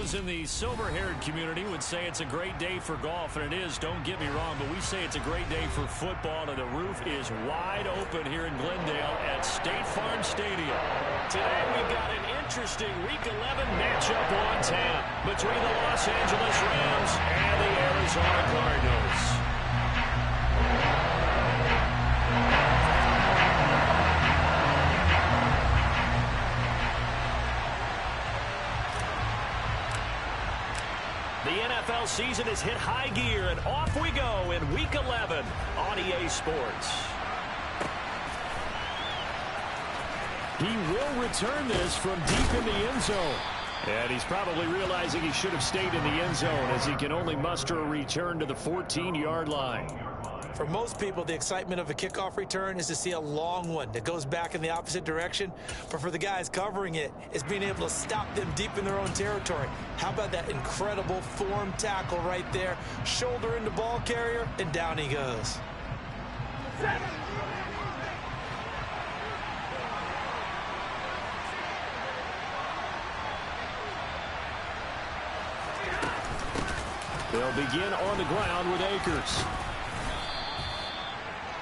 Those in the silver-haired community would say it's a great day for golf, and it is, don't get me wrong, but we say it's a great day for football, and the roof is wide open here in Glendale at State Farm Stadium. Today we've got an interesting Week 11 matchup on tap between the Los Angeles Rams and the Arizona Cardinals. The NFL season has hit high gear, and off we go in Week 11 on EA Sports. He will return this from deep in the end zone. And he's probably realizing he should have stayed in the end zone as he can only muster a return to the 14-yard line. For most people, the excitement of a kickoff return is to see a long one that goes back in the opposite direction. But for the guys covering it, it's being able to stop them deep in their own territory. How about that incredible form tackle right there? Shoulder into ball carrier, and down he goes. They'll begin on the ground with Akers.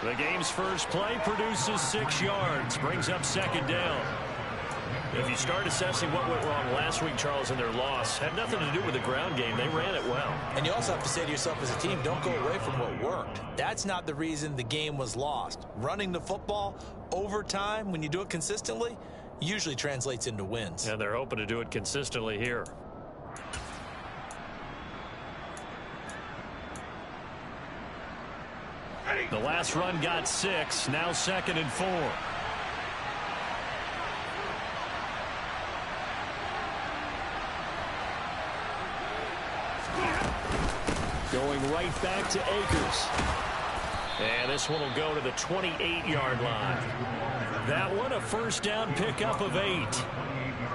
The game's first play produces 6 yards, brings up second down. If you start assessing what went wrong last week, Charles, in their loss, had nothing to do with the ground game. They ran it well. And you also have to say to yourself as a team, don't go away from what worked. That's not the reason the game was lost. Running the football over time, when you do it consistently, usually translates into wins. And they're hoping to do it consistently here. The last run got 6, now 2nd and 4. Going right back to Akers. And this one will go to the 28-yard line. That one a first down pickup of 8.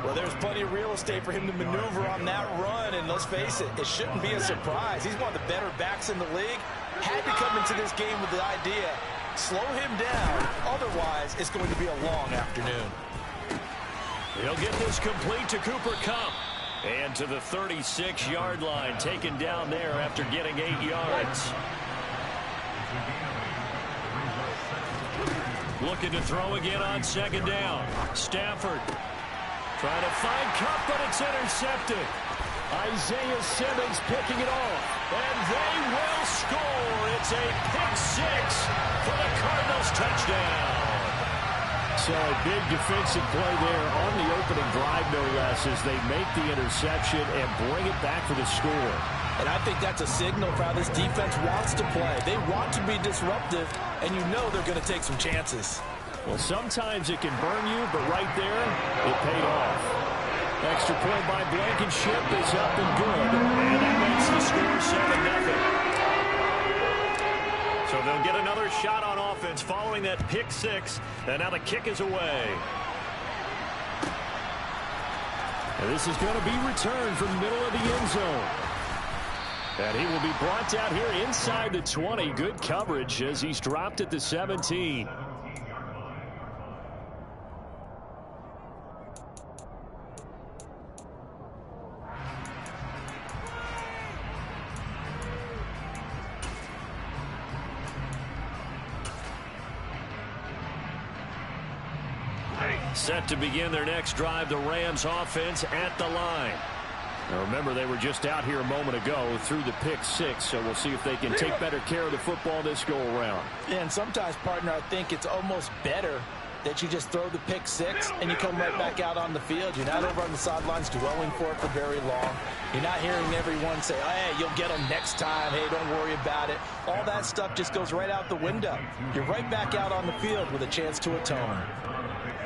Well, there's plenty of real estate for him to maneuver on that run, and let's face it, it shouldn't be a surprise. He's one of the better backs in the league. Had to come into this game with the idea, slow him down, otherwise it's going to be a long afternoon. He'll get this complete to Cooper Kupp. And to the 36-yard line, taken down there after getting 8 yards. Looking to throw again on second down. Stafford trying to find Kupp, but it's intercepted. Isaiah Simmons picking it off. And they will score. It's a pick 6 for the Cardinals touchdown. So a big defensive play there on the opening drive, no less, as they make the interception and bring it back for the score. And I think that's a signal for how this defense wants to play. They want to be disruptive, and you know they're going to take some chances. Well, sometimes it can burn you, but right there, it paid off. Extra point by Blankenship is up and good. And that makes the score 7-0. So they'll get another shot on offense following that pick 6. And now the kick is away. And this is going to be returned from the middle of the end zone. And he will be brought down here inside the 20. Good coverage as he's dropped at the 17. Set to begin their next drive, the Rams offense at the line. Now remember, they were just out here a moment ago through the pick 6, so we'll see if they can take better care of the football this go around. And sometimes, partner, I think it's almost better that you just throw the pick 6 and you come right back out on the field. You're not over on the sidelines dwelling for it for very long. You're not hearing everyone say, hey, you'll get them next time. Hey, don't worry about it. All that stuff just goes right out the window. You're right back out on the field with a chance to atone.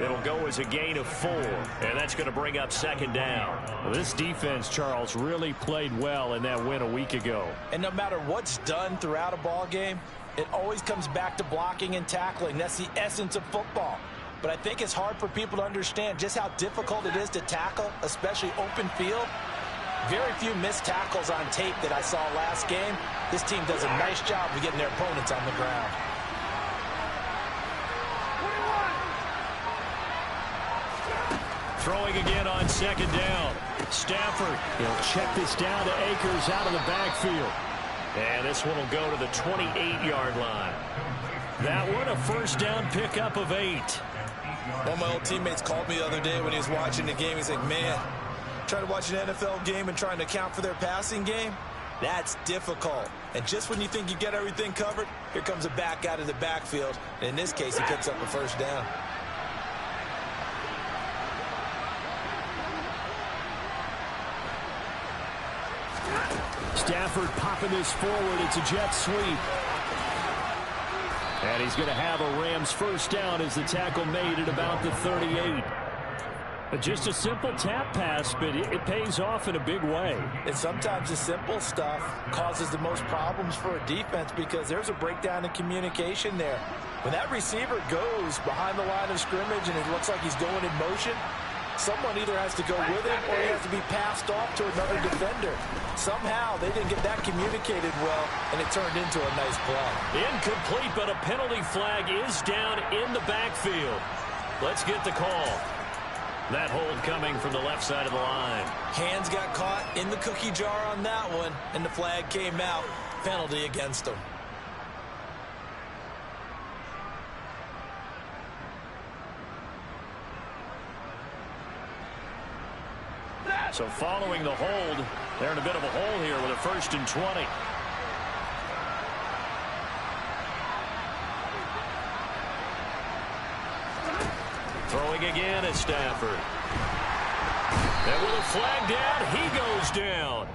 It'll go as a gain of 4, and that's going to bring up second down. Well, this defense, Charles, really played well in that win a week ago. And no matter what's done throughout a ball game, it always comes back to blocking and tackling. That's the essence of football. But I think it's hard for people to understand just how difficult it is to tackle, especially open field. Very few missed tackles on tape that I saw last game. This team does a nice job of getting their opponents on the ground. Throwing again on second down. Stafford, he'll check this down to Akers out of the backfield. And this one will go to the 28-yard line. That one a first down pickup of 8. One of my old teammates called me the other day when he was watching the game. He's like, man, trying to watch an NFL game and trying to account for their passing game, that's difficult. And just when you think you get everything covered, here comes a back out of the backfield. And in this case, he picks up a first down. Stafford popping this forward. It's a jet sweep. And he's going to have a Rams first down as the tackle made at about the 38. Just a simple tap pass, but it pays off in a big way. And sometimes the simple stuff causes the most problems for a defense because there's a breakdown in communication there. When that receiver goes behind the line of scrimmage and it looks like he's going in motion, someone either has to go with him or he has to be passed off to another defender. Somehow they didn't get that communicated well, and it turned into a nice play. Incomplete, but a penalty flag is down in the backfield. Let's get the call. That hold coming from the left side of the line. Hands got caught in the cookie jar on that one, and the flag came out. Penalty against him. So following the hold, they're in a bit of a hole here with a 1st and 20. Throwing again is Stafford. And with a flag down, he goes down.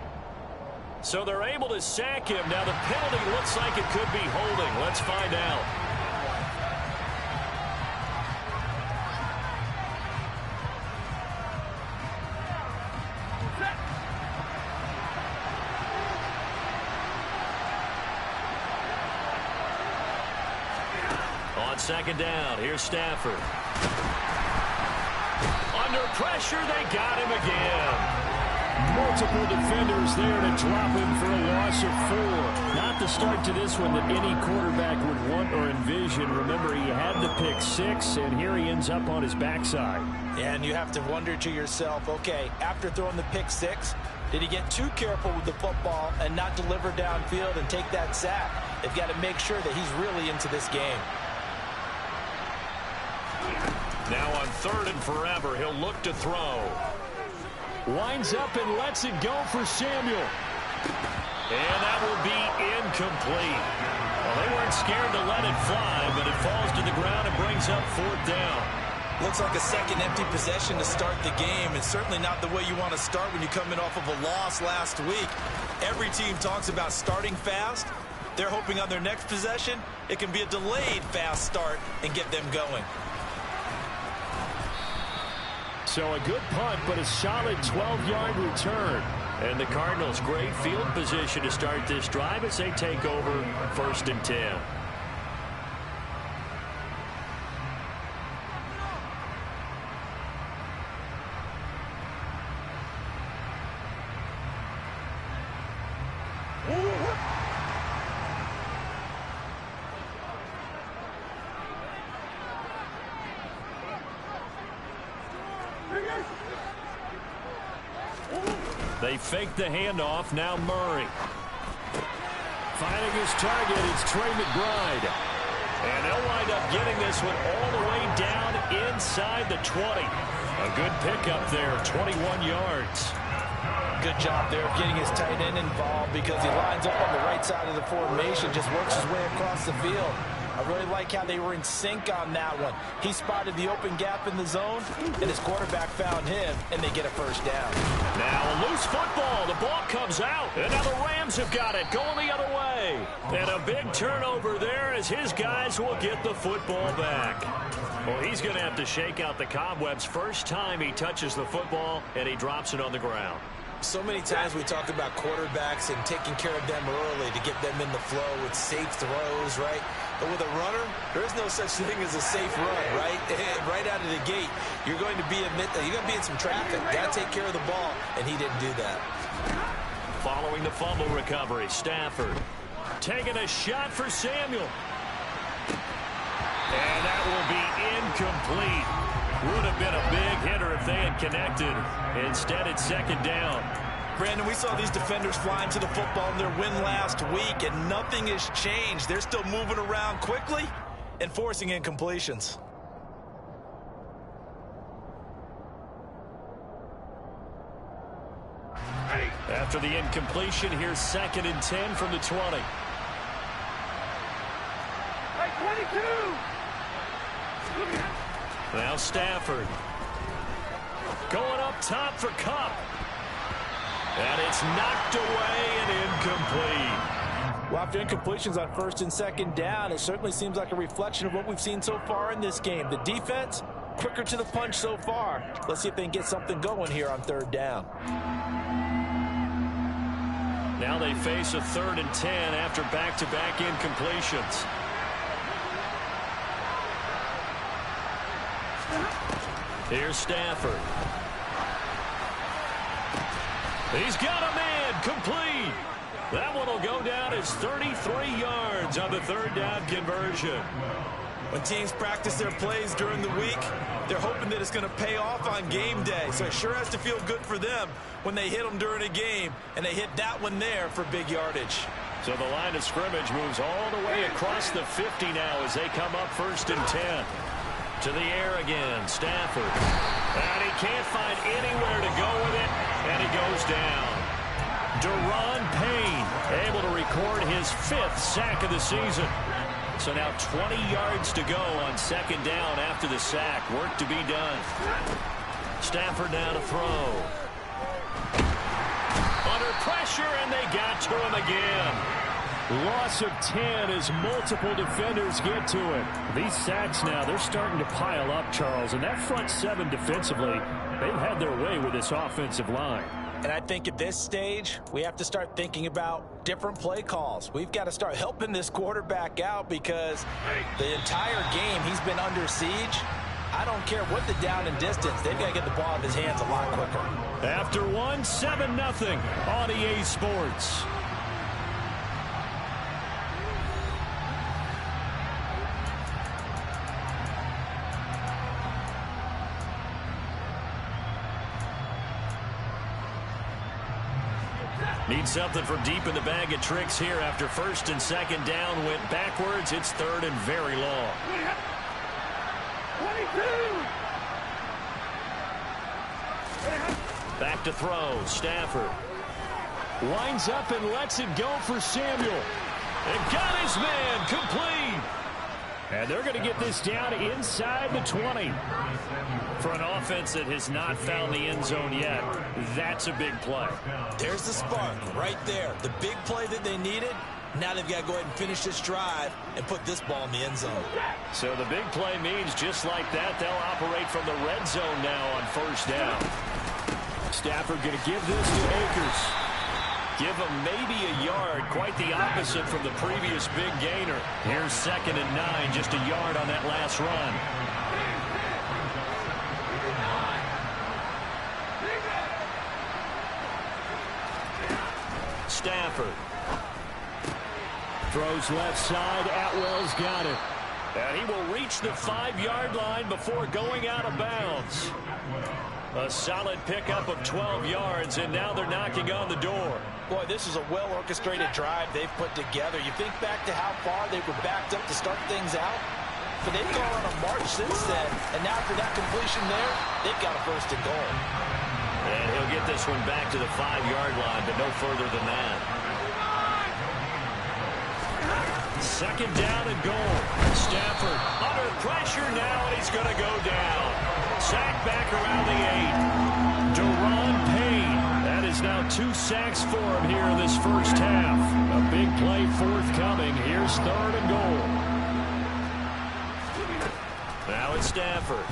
So they're able to sack him. Now the penalty looks like it could be holding. Let's find out. On second down, here's Stafford. Under pressure, they got him again. Multiple defenders there to drop him for a loss of 4. Not the start to this one that any quarterback would want or envision. Remember, he had the pick 6, and here he ends up on his backside. And you have to wonder to yourself, okay, after throwing the pick 6, did he get too careful with the football and not deliver downfield and take that sack? They've got to make sure that he's really into this game. Now on 3rd and forever, he'll look to throw. Winds up and lets it go for Samuel. And that will be incomplete. Well, they weren't scared to let it fly, but it falls to the ground and brings up 4th down. Looks like a second empty possession to start the game, and certainly not the way you want to start when you come in off of a loss last week. Every team talks about starting fast. They're hoping on their next possession, it can be a delayed fast start and get them going. So a good punt, but a solid 12-yard return. And the Cardinals, great field position to start this drive as they take over 1st and 10. They fake the handoff. Now Murray. Finding his target, it's Trey McBride. And they'll wind up getting this one all the way down inside the 20. A good pickup there, 21 yards. Good job there of getting his tight end involved because he lines up on the right side of the formation, just works his way across the field. I really like how they were in sync on that one. He spotted the open gap in the zone, and his quarterback found him, and they get a first down. Now a loose football. The ball comes out, and now the Rams have got it going the other way. And a big turnover there as his guys will get the football back. Well, he's going to have to shake out the cobwebs first time he touches the football, and he drops it on the ground. So many times we talk about quarterbacks and taking care of them early to get them in the flow with safe throws, right? But with a runner, there is no such thing as a safe run, right? Right out of the gate, you're going to be in some traffic. Got to take care of the ball, and he didn't do that. Following the fumble recovery, Stafford taking a shot for Samuel. And that will be incomplete. Would have been a big hitter if they had connected. Instead, it's second down. Brandon, we saw these defenders flying to the football in their win last week, and nothing has changed. They're still moving around quickly and forcing incompletions. After the incompletion, here's 2nd and 10 from the 20. Hey, 22! Now Stafford. Going up top for Kupp. And it's knocked away and incomplete. Well, after incompletions on 1st and 2nd down, it certainly seems like a reflection of what we've seen so far in this game. The defense, quicker to the punch so far. Let's see if they can get something going here on 3rd down. Now they face a 3rd and 10 after back-to-back incompletions. Here's Stafford. He's got a man, complete. That one will go down as 33 yards on the 3rd down conversion. When teams practice their plays during the week, they're hoping that it's going to pay off on game day. So it sure has to feel good for them when they hit them during a game, and they hit that one there for big yardage. So the line of scrimmage moves all the way across the 50 now as they come up 1st and 10. To the air again, Stafford. And he can't find anywhere to go with it, and he goes down. Deron Payne able to record his 5th sack of the season. So now 20 yards to go on 2nd down after the sack. Work to be done. Stafford now to throw. Under pressure, and they got to him again. Loss of 10 as multiple defenders get to it. These sacks now, they're starting to pile up, Charles. And that front 7 defensively, they've had their way with this offensive line. And I think at this stage, we have to start thinking about different play calls. We've got to start helping this quarterback out because the entire game he's been under siege. I don't care what the down and distance. They've got to get the ball in his hands a lot quicker. After 7-0 on EA Sports. Need something from deep in the bag of tricks here after 1st and 2nd down went backwards. It's 3rd and very long. 22! Back to throw. Stafford. Lines up and lets it go for Samuel. And got his man complete. And they're going to get this down inside the 20. For an offense that has not found the end zone yet, that's a big play. There's the spark right there. The big play that they needed. Now they've got to go ahead and finish this drive and put this ball in the end zone. So the big play means just like that, they'll operate from the red zone now on 1st down. Stafford going to give this to Akers. Give him maybe a yard, quite the opposite from the previous big gainer. Here's 2nd and 9, just a yard on that last run. Stafford. Throws left side. Atwell's got it. And he will reach the 5-yard line before going out of bounds. A solid pickup of 12 yards, and now they're knocking on the door. Boy, this is a well-orchestrated drive they've put together. You think back to how far they were backed up to start things out, but they've gone on a march since then, and now after that completion there, they've got a 1st and goal. And he'll get this one back to the 5-yard line, but no further than that. 2nd down and goal. Stafford under pressure now, and he's going to go down. Sack back around the 8. Deron Payne. That is now 2 sacks for him here in this 1st half. A big play forthcoming. Here's 3rd and goal. Now it's Stafford.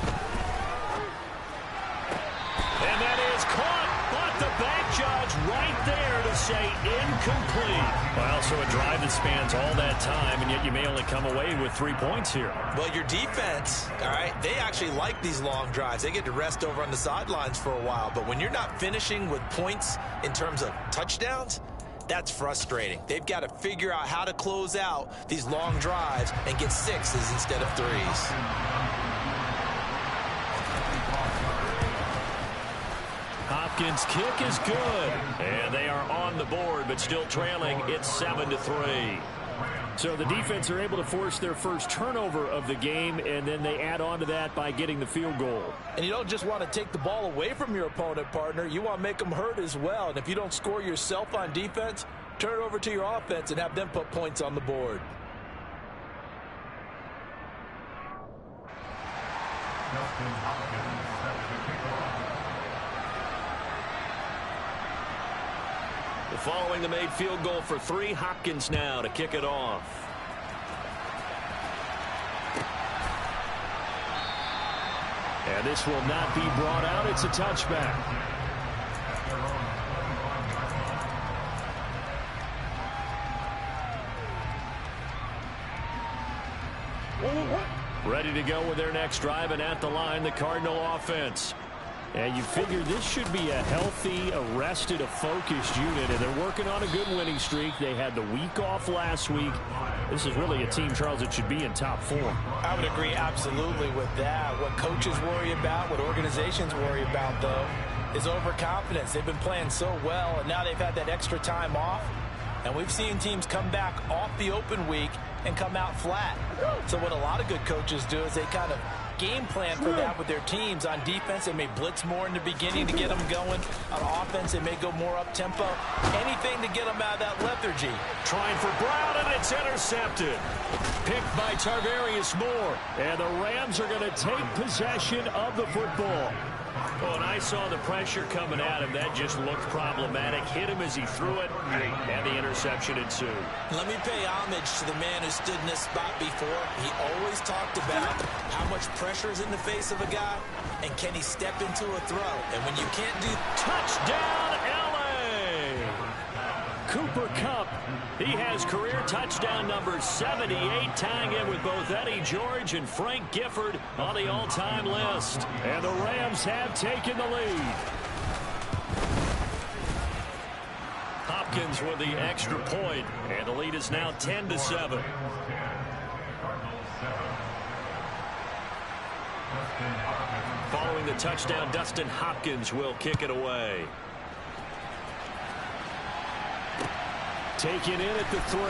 And that is caught, but the back judge right there to say incomplete. Well, so a drive that spans all that time, and yet you may only come away with 3 points here. Well, your defense, all right, they actually like these long drives. They get to rest over on the sidelines for a while. But when you're not finishing with points in terms of touchdowns, that's frustrating. They've got to figure out how to close out these long drives and get 6s instead of 3s. Hopkins' kick is good. And they are on the board, but still trailing. It's 7-3. So the defense are able to force their first turnover of the game, and then they add on to that by getting the field goal. And you don't just want to take the ball away from your opponent, partner. You want to make them hurt as well. And if you don't score yourself on defense, turn it over to your offense and have them put points on the board. Following the made field goal for 3, Hopkins now to kick it off. And this will not be brought out. It's a touchback. Ready to go with their next drive, and at the line, the Cardinal offense. And you figure this should be a healthy, arrested, a focused unit, and they're working on a good winning streak. They had the week off last week. This is really a team, Charles, that should be in top form. I would agree absolutely with that. What coaches worry about, what organizations worry about, though, is overconfidence. They've been playing so well, and now they've had that extra time off. And we've seen teams come back off the open week and come out flat. So what a lot of good coaches do is they kind of game plan for that with their teams. On defense, they may blitz more in the beginning to get them going. On offense, they may go more up-tempo. Anything to get them out of that lethargy. Trying for Brown, and it's intercepted. Picked by Tarvarius Moore. And the Rams are going to take possession of the football. Oh, and I saw the pressure coming at him. That just looked problematic. Hit him as he threw it, and the interception ensued. Let me pay homage to the man who stood in this spot before. He always talked about how much pressure is in the face of a guy, and can he step into a throw. And when you can't do... Touchdown, L.A.! Cooper Kupp. He has career touchdown number 78, tying in with both Eddie George and Frank Gifford on the all-time list. And the Rams have taken the lead. Hopkins with the extra point, and the lead is now 10-7. Following the touchdown, Dustin Hopkins will kick it away. Taken in at the 3.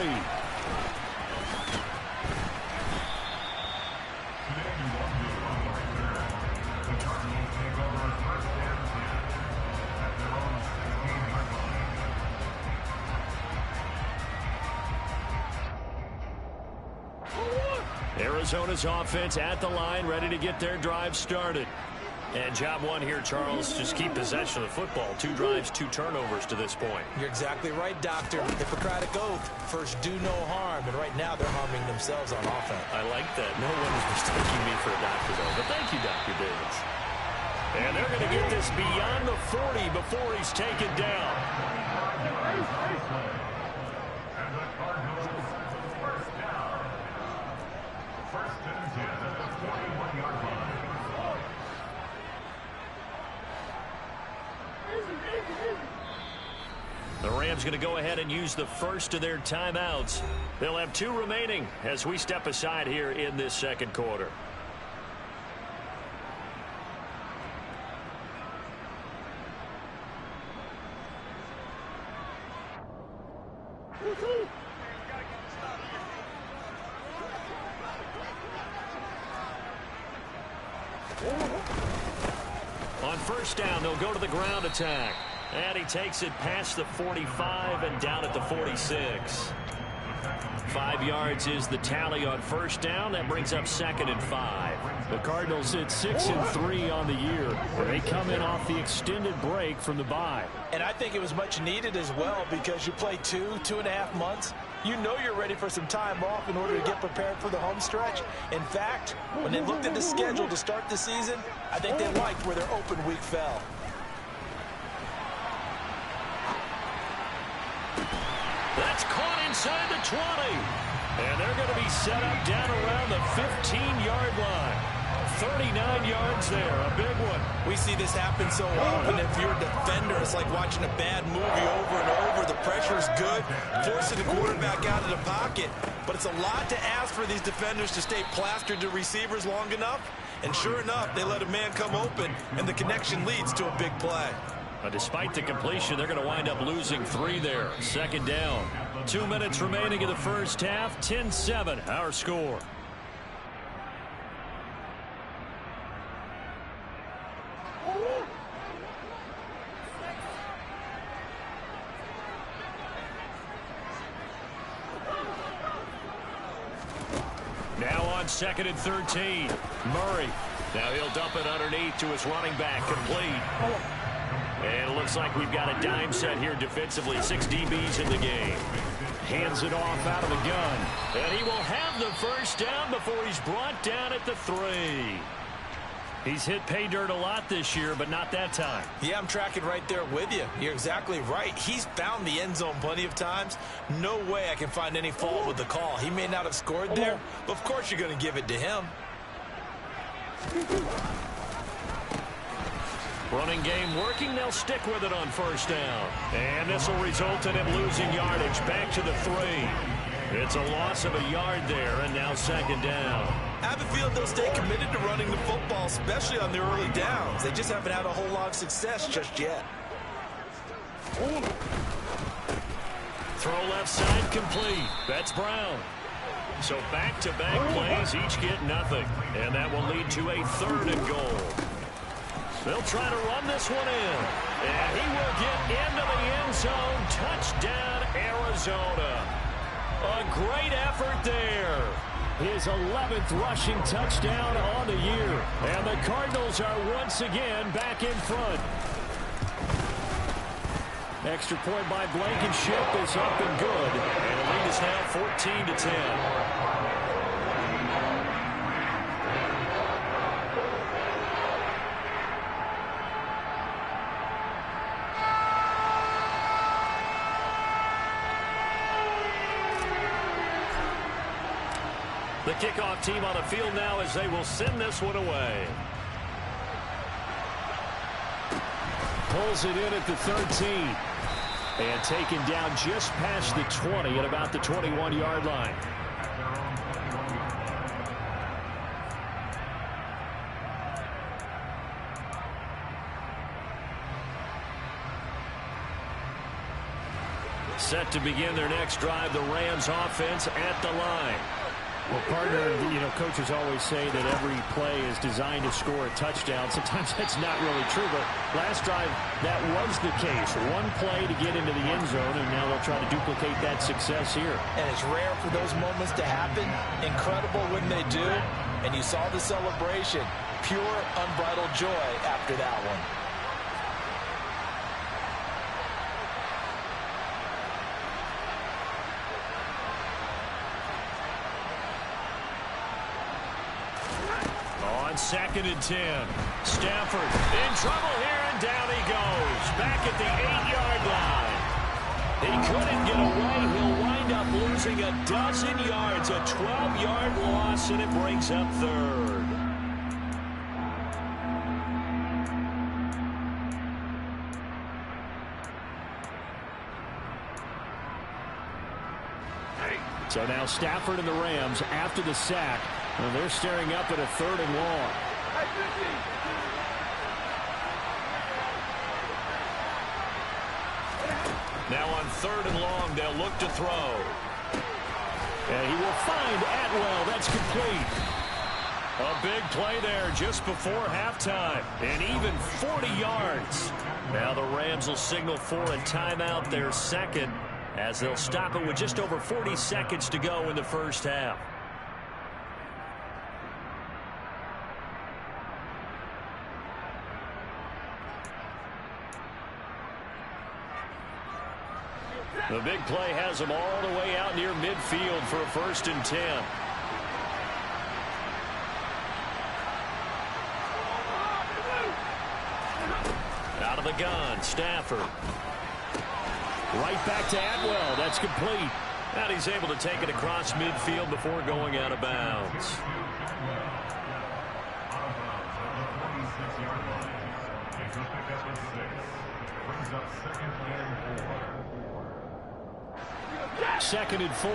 Arizona's offense at the line, ready to get their drive started. And job one here, Charles, just keep possession of the football. 2 drives, 2 turnovers to this point. You're exactly right, Doctor. Hippocratic oath. First, do no harm. And right now, they're harming themselves on offense. I like that. No one is mistaking me for a doctor, though. But thank you, Dr. Davis. And they're going to get this beyond the 40 before he's taken down. The Rams going to go ahead and use the first of their timeouts. They'll have 2 remaining as we step aside here in this second quarter. On first down, they'll go to the ground attack. And he takes it past the 45 and down at the 46. 5 yards is the tally on first down. That brings up 2nd and 5. The Cardinals sit 6-3 on the year. They come in off the extended break from the bye. And I think it was much needed as well, because you play 2.5 months. You know you're ready for some time off in order to get prepared for the home stretch. In fact, when they looked at the schedule to start the season, I think they liked where their open week fell. That's caught inside the 20. And they're going to be set up down around the 15-yard line. 39 yards there, a big one. We see this happen so often. If you're a defender, it's like watching a bad movie over and over. The pressure's good, forcing the quarterback out of the pocket. But it's a lot to ask for these defenders to stay plastered to receivers long enough. And sure enough, they let a man come open, and the connection leads to a big play. Despite the completion, they're going to wind up losing 3 there. Second down. 2 minutes remaining in the first half. 10-7, our score. Now on 2nd and 13. Murray. Now he'll dump it underneath to his running back. Complete. And it looks like we've got a dime set here defensively. 6 DBs in the game. Hands it off out of the gun. And he will have the first down before he's brought down at the 3. He's hit pay dirt a lot this year, but not that time. Yeah, I'm tracking right there with you. You're exactly right. He's found the end zone plenty of times. No way I can find any fault with the call. He may not have scored there, but of course you're going to give it to him. Running game working. They'll stick with it on first down. And this will result in him losing yardage. Back to the 3. It's a loss of a yard there, and now second down. I have a feeling they'll stay committed to running the football, especially on the early downs. They just haven't had a whole lot of success just yet. Throw left side complete. That's Brown. So back-to-back plays, each get nothing. And that will lead to a 3rd and goal. They'll try to run this one in. And he will get into the end zone. Touchdown, Arizona. A great effort there. His 11th rushing touchdown on the year. And the Cardinals are once again back in front. Extra point by Blankenship is up and good. And the lead is now 14-10. The kickoff team on the field now as they will send this one away. Pulls it in at the 13. And taken down just past the 20 at about the 21-yard line. Set to begin their next drive, the Rams offense at the line. Well, partner, coaches always say that every play is designed to score a touchdown. Sometimes that's not really true, but last drive, that was the case. One play to get into the end zone, and now they'll try to duplicate that success here. And it's rare for those moments to happen. Incredible when they do. And you saw the celebration. Pure, unbridled joy after that one. Second and 10. Stafford in trouble here, and down he goes. Back at the 8-yard line. He couldn't get away. He'll wind up losing a dozen yards. A 12-yard loss, and it brings up 3rd. So now Stafford and the Rams after the sack. Well, they're staring up at a 3rd and long. Now on 3rd and long, they'll look to throw. And he will find Atwell. That's complete. A big play there just before halftime. And even 40 yards. Now the Rams will signal for a timeout, their second, as they'll stop it with just over 40 seconds to go in the first half. The big play has them all the way out near midfield for a 1st and 10. Out of the gun, Stafford. Right back to Atwell. That's complete. And he's able to take it across midfield before going out of bounds. Second and 4.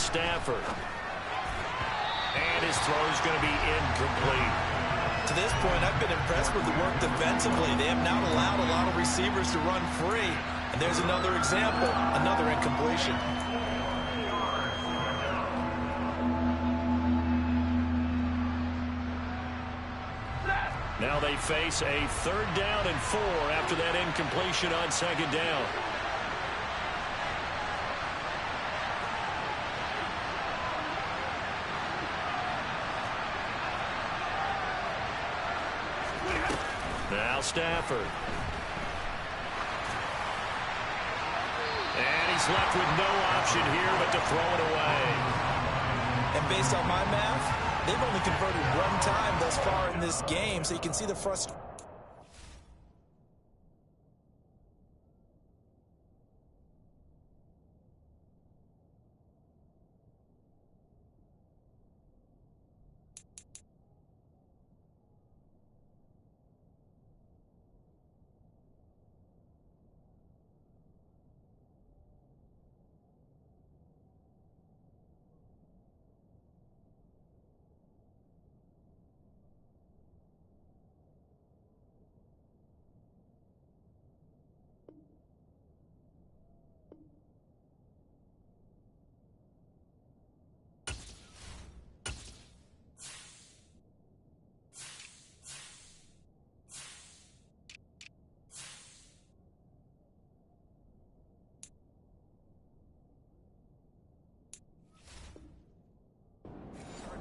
Stafford. And his throw is going to be incomplete. To this point, I've been impressed with the work defensively. They have not allowed a lot of receivers to run free. And there's another example, another incompletion. Now they face a 3rd down and 4 after that incompletion on 2nd down. Now Stafford. And he's left with no option here but to throw it away. And based on my math, they've only converted 1 time thus far in this game, so you can see the frustration.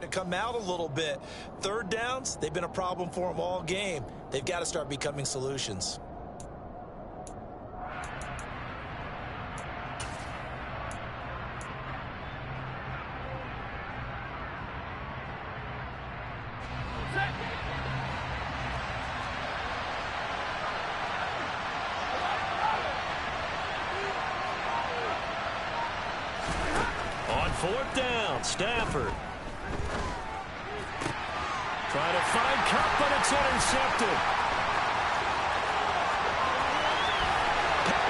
To come out a little bit. 3rd downs, they've been a problem for them all game. They've got to start becoming solutions. On 4th down, Stafford. Trying to find Cup, but it's intercepted.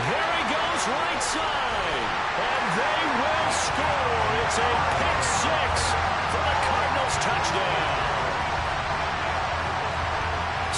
There he goes, right side. And they will score. It's a pick 6 for the Cardinals touchdown.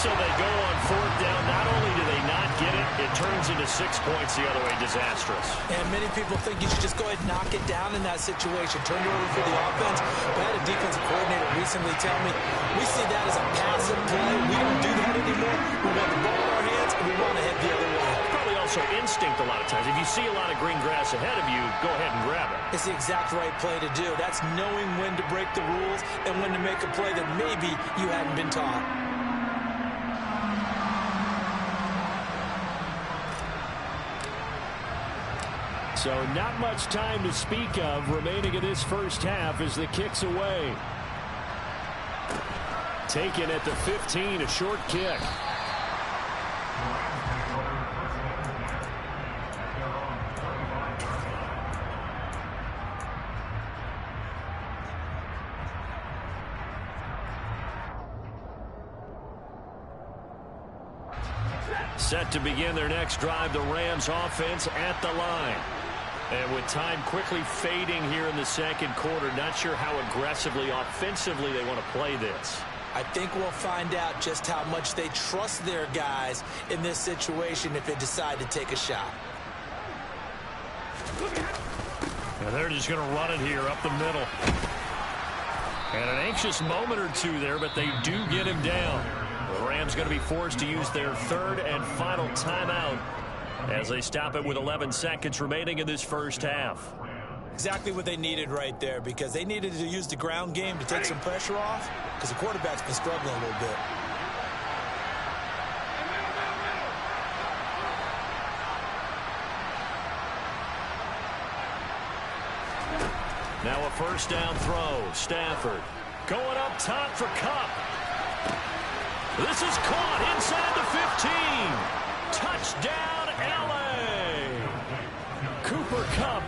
So they go on 4th down. Not only do they not get it, it turns into 6 points the other way. Disastrous. And many people think you should just go ahead and knock it down in that situation. Turn it over for the offense. But I had a defensive coordinator recently tell me, we see that as a passive play. We don't do that anymore. We want the ball in our hands, and we want to head the other way. Probably also instinct a lot of times. If you see a lot of green grass ahead of you, go ahead and grab it. It's the exact right play to do. That's knowing when to break the rules and when to make a play that maybe you hadn't been taught. So not much time to speak of remaining in this first half as the kick's away. Taken at the 15, a short kick. Set to begin their next drive, the Rams offense at the line. And with time quickly fading here in the 2nd quarter, not sure how aggressively, offensively they want to play this. I think we'll find out just how much they trust their guys in this situation if they decide to take a shot. And they're just going to run it here up the middle. And an anxious moment or two there, but they do get him down. The Rams going to be forced to use their 3rd and final timeout as they stop it with 11 seconds remaining in this first half. Exactly what they needed right there, because they needed to use the ground game to take some pressure off, because the quarterback's been struggling a little bit. Now a 1st down throw. Stafford going up top for Cup. This is caught inside the 15. Touchdown, L.A. Cooper Kupp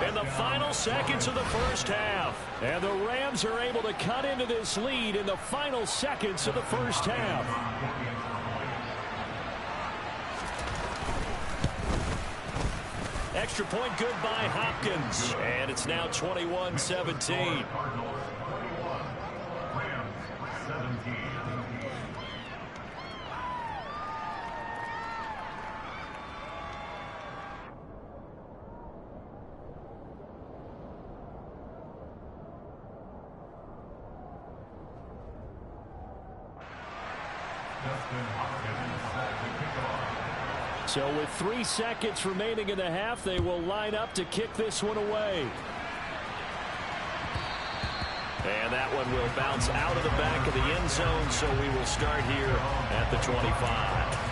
in the final seconds of the first half. And the Rams are able to cut into this lead in the final seconds of the first half. Extra point good by Hopkins. And it's now 21-17. So with 3 seconds remaining in the half, they will line up to kick this one away. And that one will bounce out of the back of the end zone, so we will start here at the 25.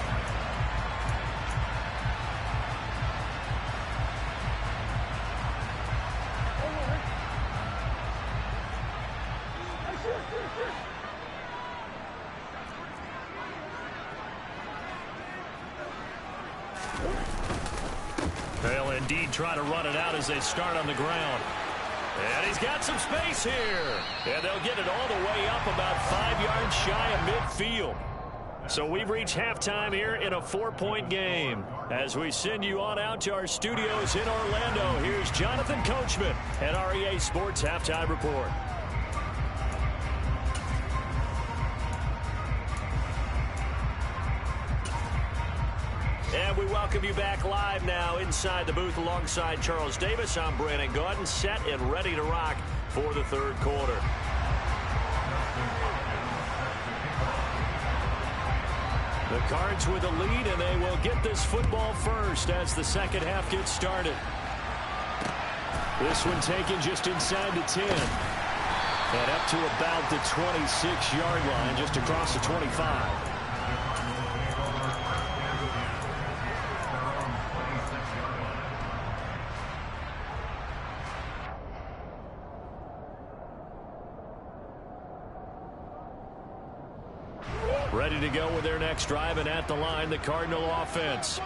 They'll indeed try to run it out as they start on the ground. And he's got some space here. And they'll get it all the way up about 5 yards shy of midfield. So we've reached halftime here in a 4-point game. As we send you on out to our studios in Orlando, here's Jonathan Coachman at REA Sports Halftime Report. And we welcome you back live now inside the booth alongside Charles Davis. I'm Brandon Gaudin, set and ready to rock for the third quarter. The Cards with a lead, and they will get this football first as the second half gets started. This one taken just inside the 10. And up to about the 26-yard line, just across the 25. Ready to go with their next drive, and at the line, the Cardinal offense.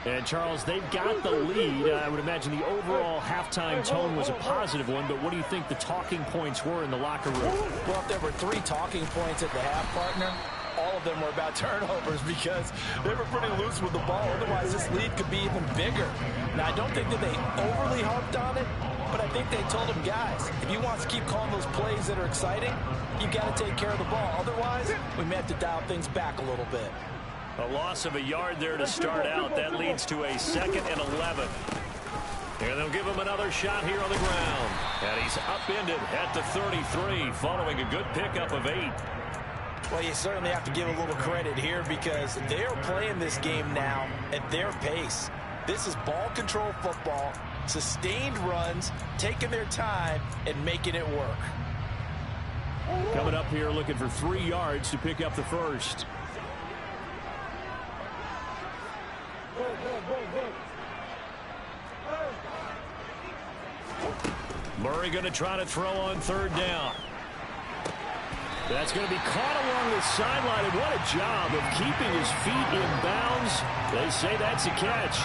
And, Charles, they've got the lead. I would imagine the overall halftime tone was a positive one, but what do you think the talking points were in the locker room? Well, if there were 3 talking points at the half, partner, all of them were about turnovers because they were pretty loose with the ball. Otherwise, this lead could be even bigger. Now, I don't think that they overly harped on it, but I think they told them, guys, if you want to keep calling those plays that are exciting, you've got to take care of the ball. Otherwise, we may have to dial things back a little bit. A loss of a yard there to start out. That leads to a 2nd and 11. And they'll give him another shot here on the ground. And he's upended at the 33 following a good pickup of 8. Well, you certainly have to give a little credit here because they're playing this game now at their pace. This is ball control football, sustained runs, taking their time, and making it work. Coming up here looking for 3 yards to pick up the first. Murray going to try to throw on 3rd down. That's going to be caught along the sideline, and what a job of keeping his feet in bounds. They say that's a catch.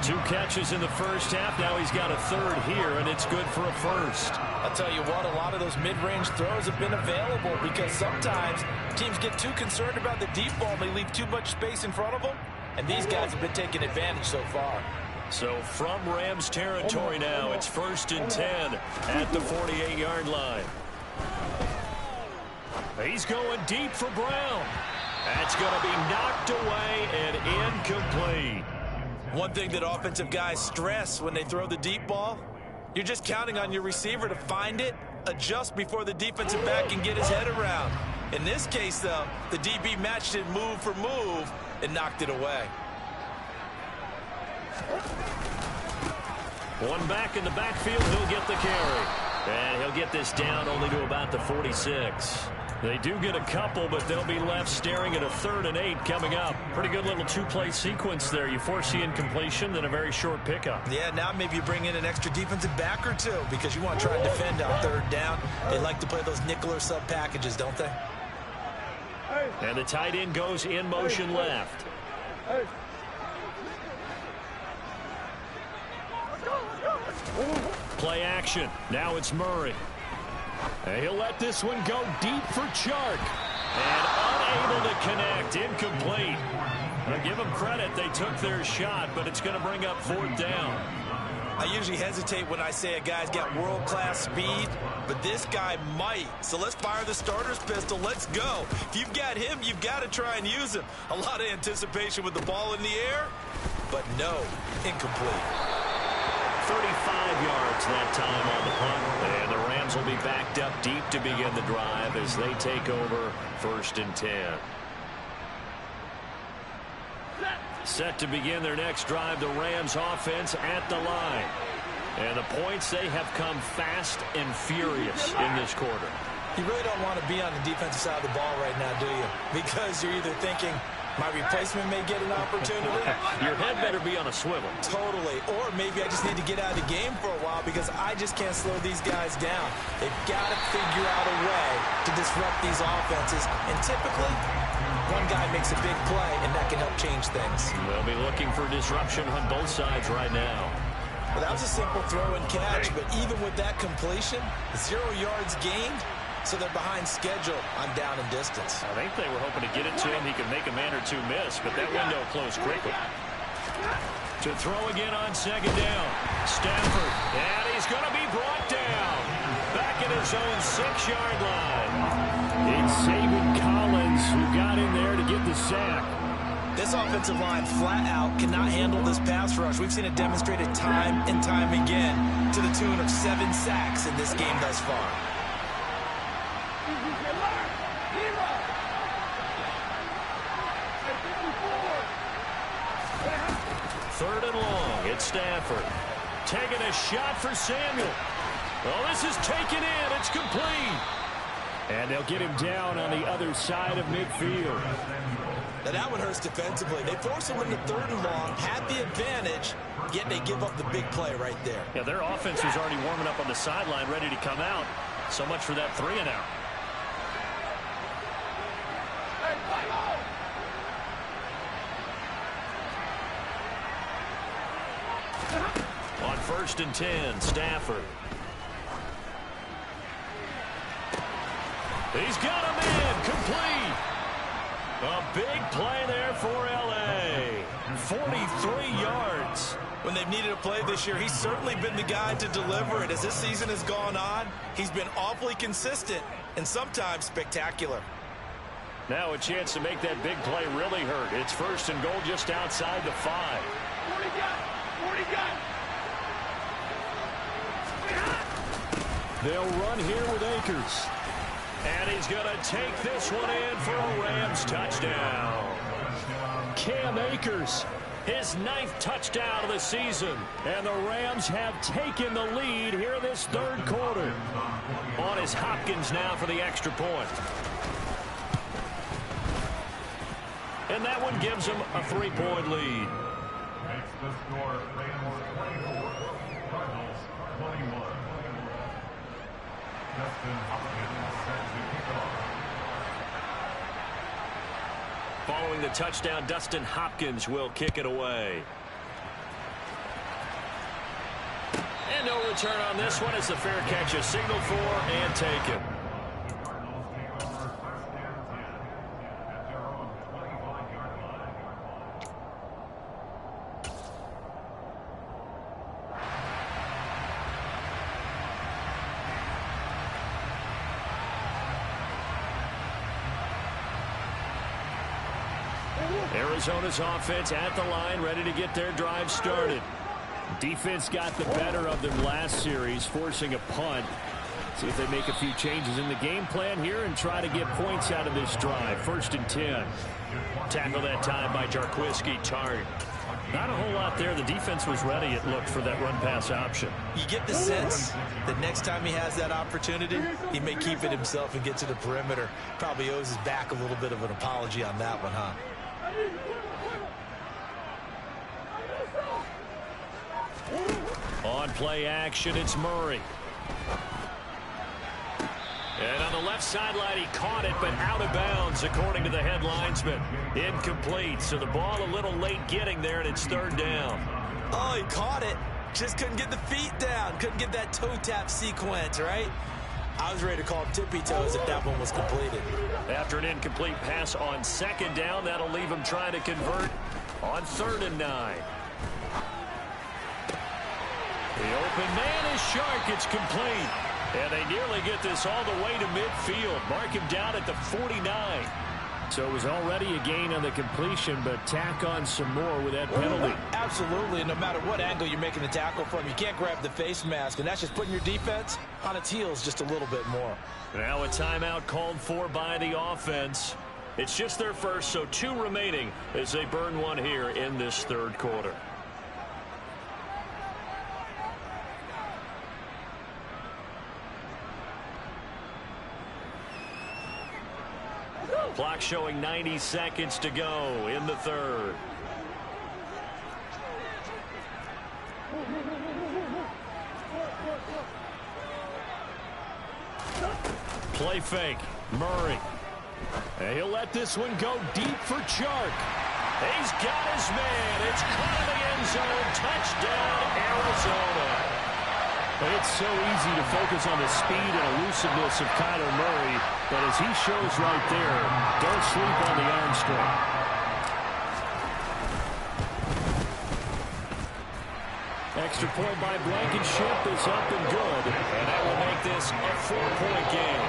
2 catches in the first half. Now he's got a 3rd here, and it's good for a first. I'll tell you what, a lot of those mid-range throws have been available because sometimes teams get too concerned about the deep ball and they leave too much space in front of them, and these guys have been taking advantage so far. So from Rams territory now, it's 1st and 10 at the 48-yard line. He's going deep for Brown. That's going to be knocked away and incomplete. One thing that offensive guys stress when they throw the deep ball, you're just counting on your receiver to find it, adjust before the defensive back can get his head around. In this case, though, the DB matched it move for move and knocked it away. One back in the backfield, he'll get the carry. And he'll get this down only to about the 46. They do get a couple, but they'll be left staring at a 3rd and 8 coming up. Pretty good little 2-play sequence there. You force the incompletion, then a very short pickup. Yeah, now maybe you bring in an extra defensive back or 2 because you want to try and defend on 3rd down. They like to play those nickel or sub packages, don't they? And the tight end goes in motion left. Play action. Now it's Murray. And he'll let this one go deep for Chark. And unable to connect. Incomplete. I'll give them credit. They took their shot, but it's going to bring up 4th down. I usually hesitate when I say a guy's got world-class speed, but this guy might. So let's fire the starter's pistol. Let's go. If you've got him, you've got to try and use him. A lot of anticipation with the ball in the air, but no, incomplete. 35 yards that time on the punt, and the Rams will be backed up deep to begin the drive as they take over 1st and 10. Set to begin their next drive, the Rams offense at the line. And the points, they have come fast and furious in this quarter. You really don't want to be on the defensive side of the ball right now, do you? Because you're either thinking, my replacement may get an opportunity. Your head better be on a swivel. Totally. Or maybe I just need to get out of the game for a while because I just can't slow these guys down. They've got to figure out a way to disrupt these offenses. And typically, one guy makes a big play, and that can help change things. They'll be looking for disruption on both sides right now. Well, that was a simple throw and catch, but even with that completion, 0 yards gained, so they're behind schedule on down and distance. I think they were hoping to get it to him. He could make a man or two miss, but that window closed quickly. To throw again on 2nd down. Stafford, and he's going to be brought down. Back at his own 6-yard line. It's Saban Collins who got in there to get the sack. This offensive line flat out cannot handle this pass rush. We've seen it demonstrated time and time again to the tune of 7 sacks in this game thus far. Third and long. It's Stafford. Taking a shot for Samuel. Oh, this is taken in. It's complete. And they'll get him down on the other side of midfield. Now that one hurts defensively. They force him into 3rd and long, had the advantage, yet they give up the big play right there. Yeah, their offense was already warming up on the sideline, ready to come out. So much for that 3 and out. On 1st and 10, Stafford. He's got him in, complete. A big play there for L.A. 43 yards. When they've needed a play this year, he's certainly been the guy to deliver it. As this season has gone on, he's been awfully consistent and sometimes spectacular. Now a chance to make that big play really hurt. It's 1st and goal just outside the 5. 40 gun! 40 gun! They'll run here with Akers. And he's going to take this one in for a Rams touchdown. Cam Akers, his 9th touchdown of the season. And the Rams have taken the lead here in this 3rd quarter. On is Hopkins now for the extra point. And that one gives them a 3-point lead. Makes the score Rams 24, Cardinals 21. Justin Hopkins set to kick off. Following the touchdown, Dustin Hopkins will kick it away. And no return on this one as the fair catch is signaled for and taken. Arizona's offense at the line, ready to get their drive started. Defense got the better of them last series, forcing a punt. See if they make a few changes in the game plan here and try to get points out of this drive. 1st and 10. Tackle that time by Jarquiski Tartt. Not a whole lot there. The defense was ready, it looked, for that run-pass option. You get the sense that next time he has that opportunity, he may keep it himself and get to the perimeter. Probably owes his back a little bit of an apology on that one, huh? On play action, it's Murray. And on the left sideline, he caught it, but out of bounds, according to the head linesman. Incomplete, so the ball a little late getting there, and it's 3rd down. Oh, he caught it. Just couldn't get the feet down. Couldn't get that toe tap sequence, right? I was ready to call him tippy toes if that one was completed. After an incomplete pass on 2nd down, that'll leave him trying to convert on 3rd and 9. The open man is Shark. It's complete. And they nearly get this all the way to midfield. Mark him down at the 49. So it was already a gain on the completion, but tack on some more with that penalty. Absolutely, and no matter what angle you're making the tackle from, you can't grab the face mask, and that's just putting your defense on its heels just a little bit more. Now a timeout called for by the offense. It's just their first, so 2 remaining as they burn one here in this third quarter. Clock showing 90 seconds to go in the third. Play fake. Murray. And he'll let this one go deep for Chark. He's got his man. It's caught in the end zone. Touchdown, Arizona. It's so easy to focus on the speed and elusiveness of Kyler Murray, but as he shows right there, don't sleep on the arm strength. Extra point by Blankenship is up and good. And that will make this a 4-point game.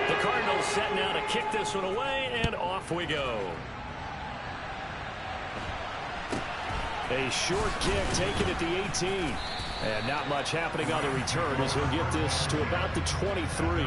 The Cardinals set now to kick this one away, and off we go. A short kick taken at the 18. And not much happening on the return as he'll get this to about the 23.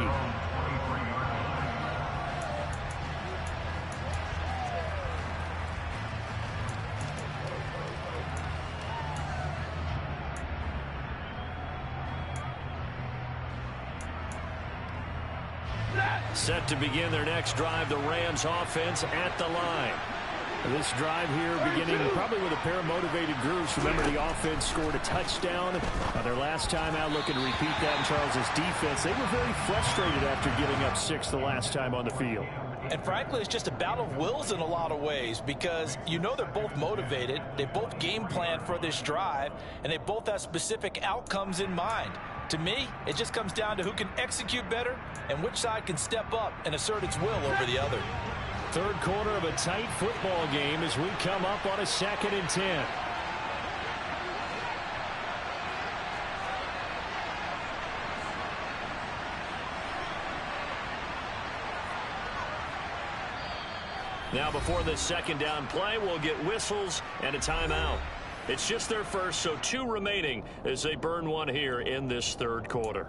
Set to begin their next drive, the Rams offense at the line. This drive here beginning probably with a pair of motivated groups. Remember, the offense scored a touchdown their last time out. Looking to repeat that in Charles's defense. They were very frustrated after giving up 6 the last time on the field. And frankly, it's just a battle of wills in a lot of ways because you know they're both motivated. They both game plan for this drive, and they both have specific outcomes in mind. To me, it just comes down to who can execute better and which side can step up and assert its will over the other. Third quarter of a tight football game as we come up on a 2nd and 10. Now before the second down play, we'll get whistles and a timeout. It's just their first, so 2 remaining as they burn one here in this third quarter.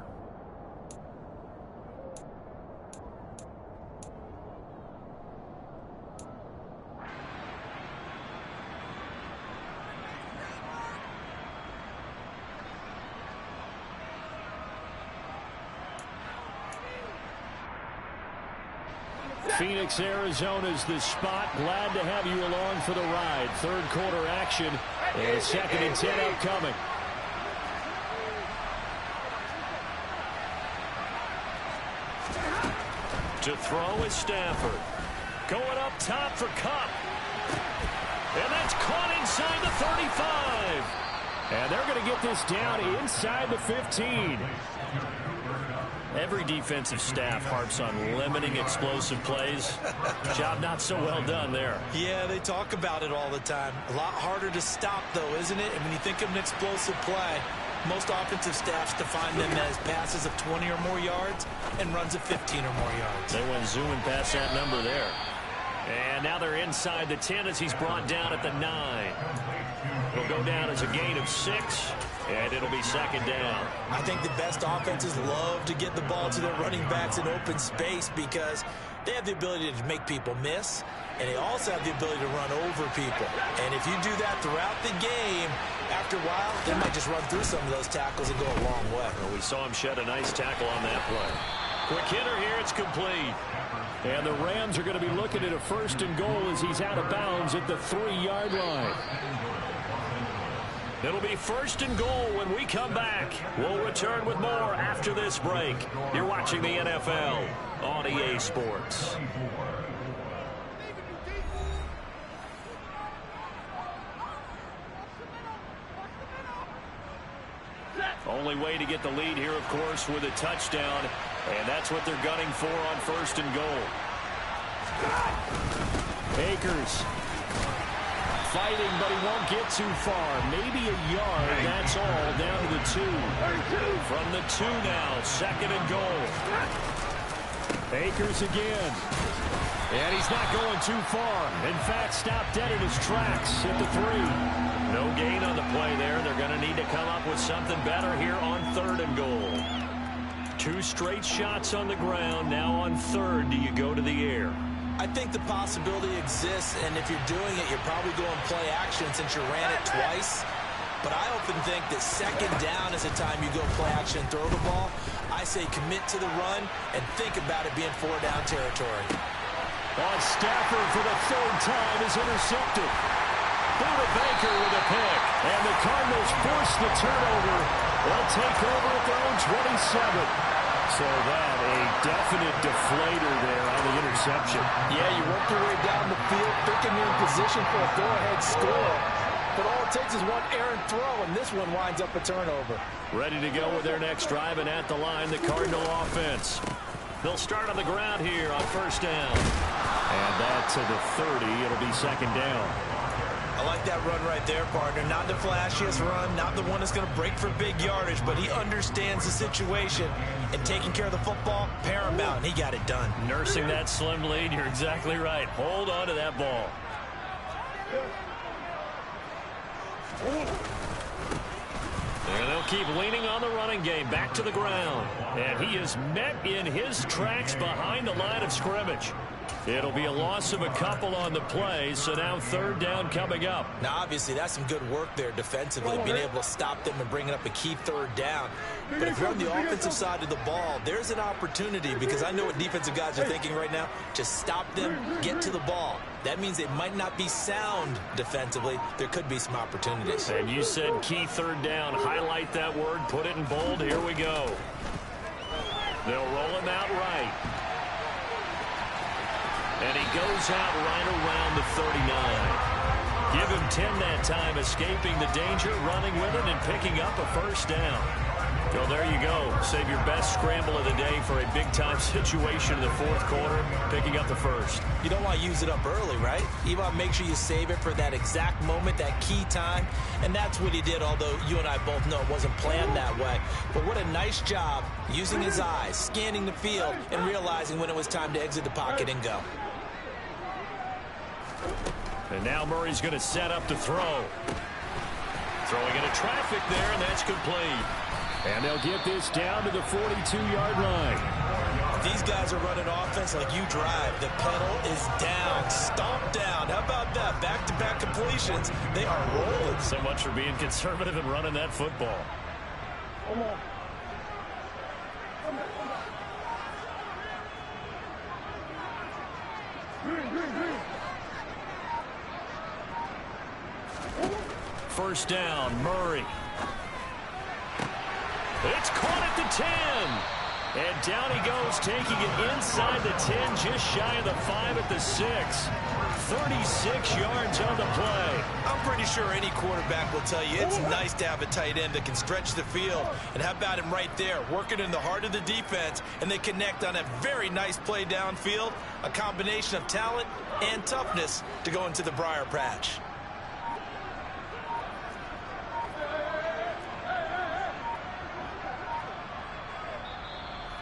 Phoenix, Arizona's the spot. Glad to have you along for the ride. Third quarter action and 2nd and 10 upcoming. To throw is Stafford. Going up top for Cup. And that's caught inside the 35. And they're going to get this down inside the 15. Every defensive staff harps on limiting explosive plays. Job not so well done there. Yeah, they talk about it all the time. A lot harder to stop, though, isn't it? And when you think of an explosive play, most offensive staffs define them as passes of 20 or more yards and runs of 15 or more yards. They went zooming past that number there. And now they're inside the 10 as he's brought down at the 9. It'll go down as a gain of 6, and it'll be 2nd down. I think the best offenses love to get the ball to their running backs in open space because they have the ability to make people miss, and they also have the ability to run over people. And if you do that throughout the game, after a while, they might just run through some of those tackles and go a long way. Well, we saw him shed a nice tackle on that play. Quick hitter here, it's complete. And the Rams are going to be looking at a 1st and goal as he's out of bounds at the 3-yard line. It'll be 1st and goal when we come back. We'll return with more after this break. You're watching the NFL on EA Sports. Only way to get the lead here, of course, with a touchdown. And that's what they're gunning for on 1st and goal. Akers fighting, but he won't get too far. Maybe a yard. That's all. Down to the 2. From the 2 now. 2nd and goal. Akers again. And he's not going too far. In fact, stopped dead in his tracks at the 3. No gain on the play there. They're going to need to come up with something better here on 3rd and goal. 2 straight shots on the ground. Now on 3rd, do you go to the air? I think the possibility exists, and if you're doing it, you're probably going play action since you ran it twice. But I often think that 2nd down is the time you go play action and throw the ball. I say commit to the run and think about it being 4-down territory. Stafford for the 3rd time is intercepted. Buda Baker with a pick. And the Cardinals force the turnover. They'll take over at their own 27. So that a definite deflator there on the interception. Yeah, you work your way down the field, thinking you're in position for a go-ahead score. But all it takes is one errant throw, and this one winds up a turnover. Ready to go with their next drive, and at the line, the Cardinal offense. They'll start on the ground here on 1st down. And that to the 30. It'll be 2nd down. I like that run right there, partner. Not the flashiest run, not the one that's going to break for big yardage, but he understands the situation, and taking care of the football, paramount, and he got it done. Nursing that slim lead, you're exactly right. Hold on to that ball. And they'll keep leaning on the running game. Back to the ground. And he is met in his tracks behind the line of scrimmage. It'll be a loss of a couple on the play, so now 3rd down coming up. Now, obviously, that's some good work there defensively, being able to stop them and bringing up a key 3rd down. But if you're on the offensive side of the ball, there's an opportunity, because I know what defensive guys are thinking right now. Just stop them, get to the ball. That means they might not be sound defensively. There could be some opportunities. And you said key 3rd down. Highlight that word, put it in bold. Here we go. They'll roll him out right. And he goes out right around the 39. Give him 10 that time, escaping the danger, running with it, and picking up a 1st down. Well, there you go. Save your best scramble of the day for a big-time situation in the 4th quarter, picking up the 1st. You don't want to use it up early, right? You want to make sure you save it for that exact moment, that key time. And that's what he did, although you and I both know it wasn't planned that way. But what a nice job using his eyes, scanning the field, and realizing when it was time to exit the pocket and go. And now Murray's going to set up to throw. Throwing into traffic there, and that's complete. And they'll get this down to the 42-yard line. These guys are running offense like you drive. The pedal is down, stomped down. How about that? Back-to-back completions. They are rolling. So much for being conservative and running that football. First down, Murray. It's caught at the 10. And down he goes, taking it inside the 10, just shy of the 5 at the 6. 36 yards on the play. I'm pretty sure any quarterback will tell you it's nice to have a tight end that can stretch the field. And how about him right there, working in the heart of the defense, and they connect on a very nice play downfield, a combination of talent and toughness to go into the briar patch.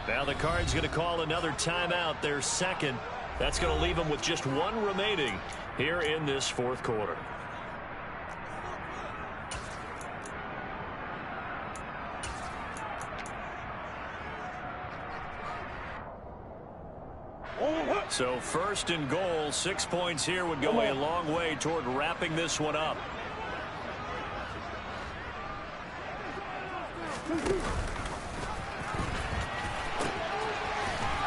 Now the Cards going to call another timeout, their 2nd. That's going to leave them with just 1 remaining here in this 4th quarter. So 1st and goal, 6 points here would go a long way toward wrapping this one up.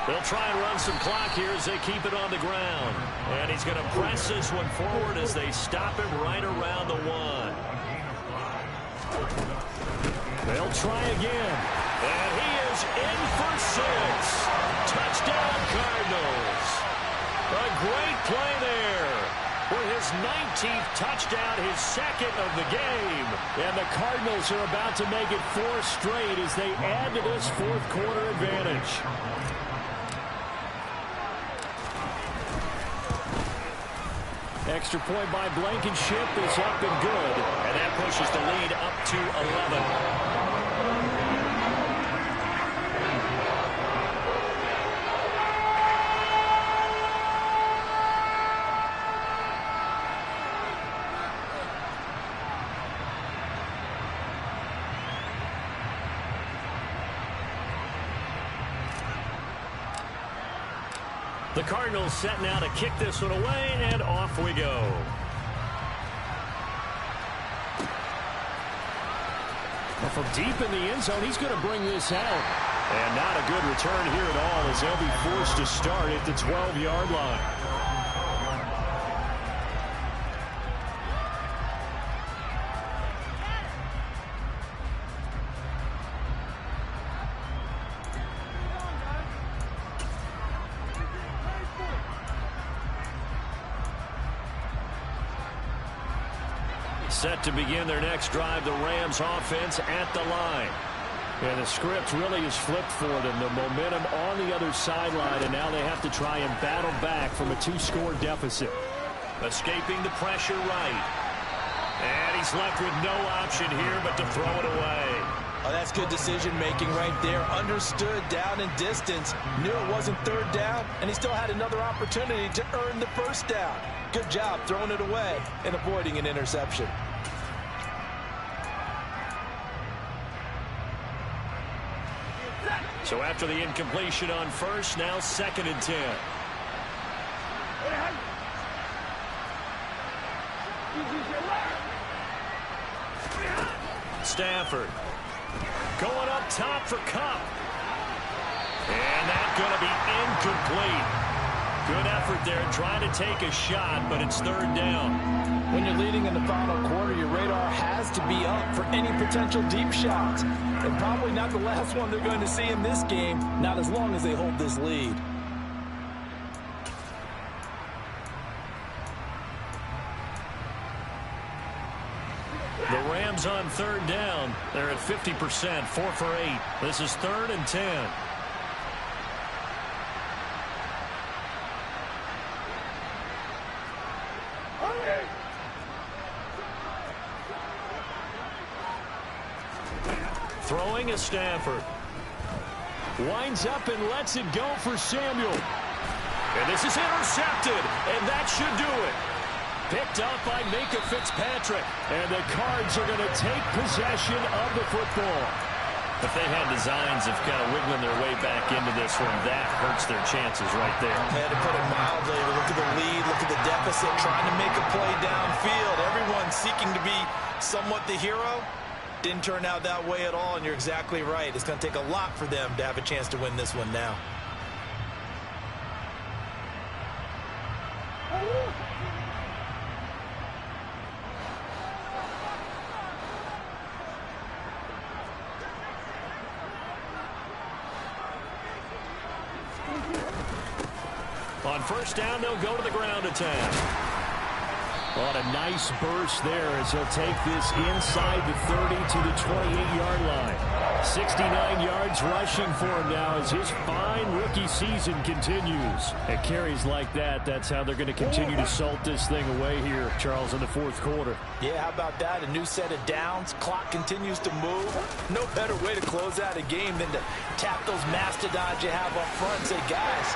They'll try and run some clock here as they keep it on the ground. And he's going to press this one forward as they stop him right around the 1. They'll try again. And he is in for 6. Touchdown, Cardinals. A great play there. For his 19th touchdown, his 2nd of the game. And the Cardinals are about to make it 4 straight as they add to this 4th quarter advantage. Extra point by Blankenship is up and good. And that pushes the lead up to 11. The Cardinals set now to kick this one away, and off we go. Well, from deep in the end zone, he's going to bring this out. And not a good return here at all, as they'll be forced to start at the 12-yard line. Set to begin their next drive, the Rams offense at the line. And the script really is flipped for them. The momentum on the other sideline, and now they have to try and battle back from a 2-score deficit. Escaping the pressure right. And he's left with no option here but to throw it away. Oh, that's good decision-making right there. Understood down and distance. Knew it wasn't third down, and he still had another opportunity to earn the first down. Good job throwing it away and avoiding an interception. So after the incompletion on first, now 2nd and 10. Stafford going up top for Cup. And that's going to be incomplete. Good effort there trying to take a shot, but it's 3rd down. When you're leading in the final quarter, your radar has to be up for any potential deep shots. And probably not the last one they're going to see in this game, not as long as they hold this lead. The Rams on 3rd down. They're at 50%, 4 for 8. This is 3rd and 10. Throwing is Stafford. Winds up and lets it go for Samuel. And this is intercepted, and that should do it. Picked up by Minka Fitzpatrick. And the Cards are going to take possession of the football. If they had designs of kind of wiggling their way back into this one, that hurts their chances right there. Yeah, to put it mildly, look at the lead, look at the deficit, trying to make a play downfield. Everyone seeking to be somewhat the hero. Didn't turn out that way at all, and you're exactly right. It's going to take a lot for them to have a chance to win this one now. On first down, they'll go to the ground attack. What a nice burst there as he'll take this inside the 30 to the 28-yard line. 69 yards rushing for him now as his fine rookie season continues. At carries like that, that's how they're going to continue to salt this thing away here, Charles, in the 4th quarter. Yeah, how about that? A new set of downs. Clock continues to move. No better way to close out a game than to tap those mastodons you have up front and say, guys,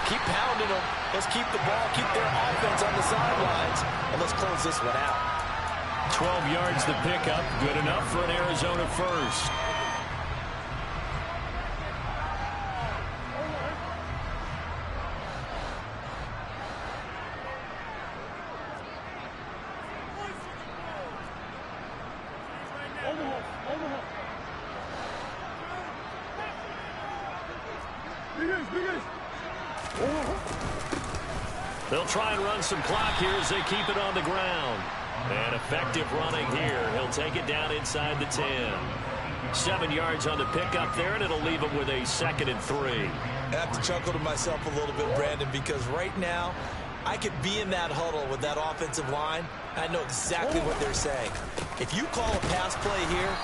keep pounding them. Let's keep the ball, keep their offense on the sidelines, and let's close this one out. 12 yards to pick up. Good enough for an Arizona first. They'll try and run some clock here as they keep it on the ground. And effective running here. He'll take it down inside the 10. 7 yards on the pickup there, and it'll leave him with a 2nd and 3. I have to chuckle to myself a little bit, Brandon, because right now I could be in that huddle with that offensive line. I know exactly what they're saying. If you call a pass play here,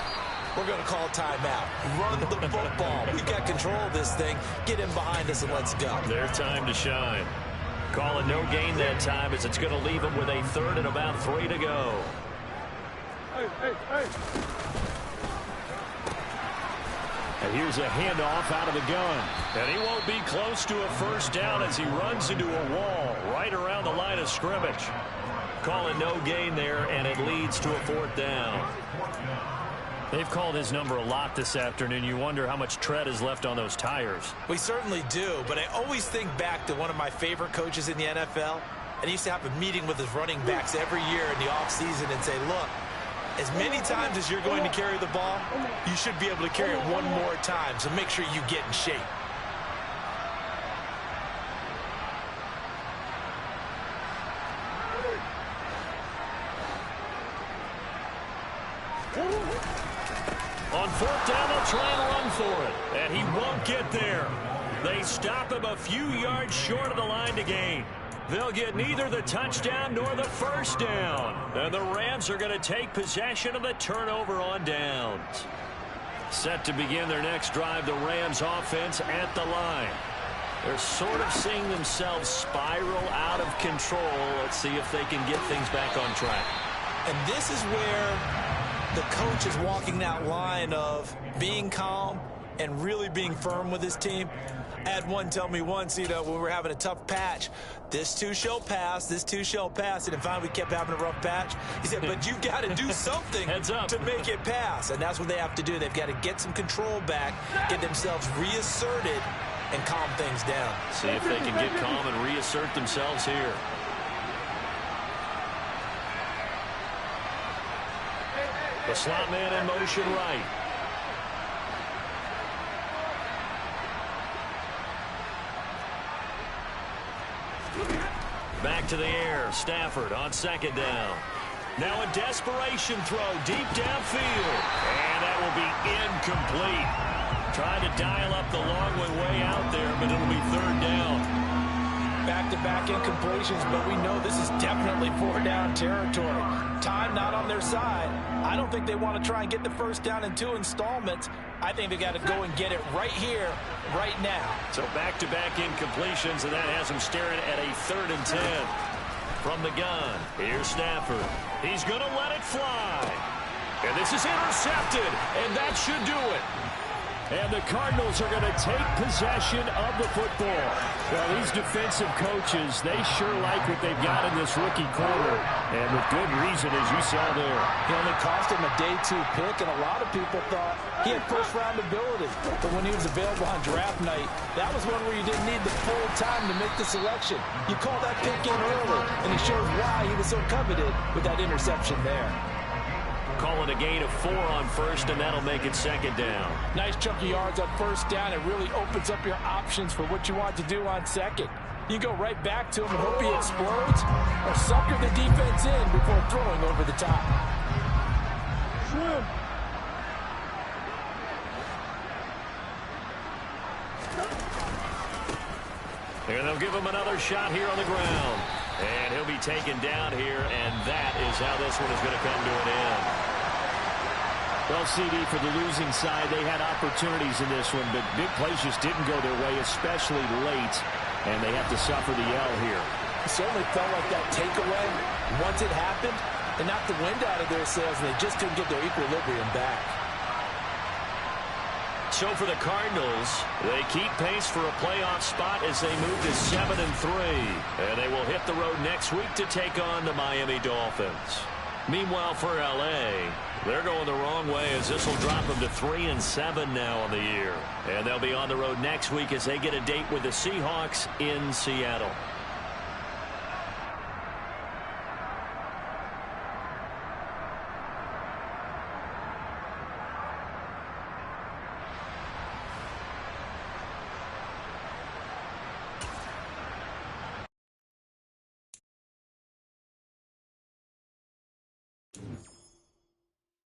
we're going to call a timeout. Run the football. We've got control of this thing. Get in behind us and let's go. Their time to shine. Call it no gain that time as it's going to leave him with a third and about 3 to go. And here's a handoff out of the gun. And he won't be close to a first down as he runs into a wall right around the line of scrimmage. Call it no gain there, and it leads to a 4th down. They've called his number a lot this afternoon. You wonder how much tread is left on those tires. We certainly do, but I always think back to one of my favorite coaches in the NFL. And he used to have a meeting with his running backs every year in the offseason and say, look, as many times as you're going to carry the ball, you should be able to carry it one more time, so make sure you get in shape. On 4th down, they'll try and run for it. And he won't get there. They stop him a few yards short of the line to gain. They'll get neither the touchdown nor the first down. And the Rams are going to take possession of the turnover on downs. Set to begin their next drive, the Rams offense at the line. They're sort of seeing themselves spiral out of control. Let's see if they can get things back on track. And this is where the coach is walking that line of being calm and really being firm with his team. I had one tell me once, when we were having a tough patch, this too shall pass, this too shall pass. And finally we kept having a rough patch. He said, but you've got to do something to make it pass. And that's what they have to do. They've got to get some control back, get themselves reasserted, and calm things down. See if they can get calm and reassert themselves here. The slot man in motion right. Back to the air. Stafford on 2nd down. Now a desperation throw deep downfield. And that will be incomplete. Trying to dial up the long one way out there, but it'll be 3rd down. Back-to-back incompletions, but we know this is definitely 4th-down territory. Time not on their side. I don't think they want to try and get the first down in 2 installments. I think they got to go and get it right here, right now. So back-to-back incompletions, and that has them staring at a 3rd and 10. From the gun, here's Stafford. He's going to let it fly. And this is intercepted, and that should do it. And the Cardinals are going to take possession of the football. Well, these defensive coaches, they sure like what they've got in this rookie corner. And with good reason, as you saw there. He only cost him a day 2 pick, and a lot of people thought he had first-round ability. But when he was available on draft night, that was one where you didn't need the full time to make the selection. You call that pick in early, and he shows why he was so coveted with that interception there. Call it a gain of 4 on 1st, and that'll make it 2nd down. Nice chunk of yards on 1st down. It really opens up your options for what you want to do on 2nd. You go right back to him and hope he explodes, or sucker the defense in before throwing over the top. And they'll give him another shot here on the ground. And he'll be taken down here, and that is how this one is going to come to an end. Well, CD, for the losing side, they had opportunities in this one, but big plays just didn't go their way, especially late, and they have to suffer the L here. It certainly felt like that takeaway, once it happened, it knocked the wind out of their sails, and they just couldn't get their equilibrium back. So for the Cardinals, they keep pace for a playoff spot as they move to 7-3. And they will hit the road next week to take on the Miami Dolphins. Meanwhile, for L.A., they're going the wrong way as this will drop them to 3-7 now on the year. And they'll be on the road next week as they get a date with the Seahawks in Seattle.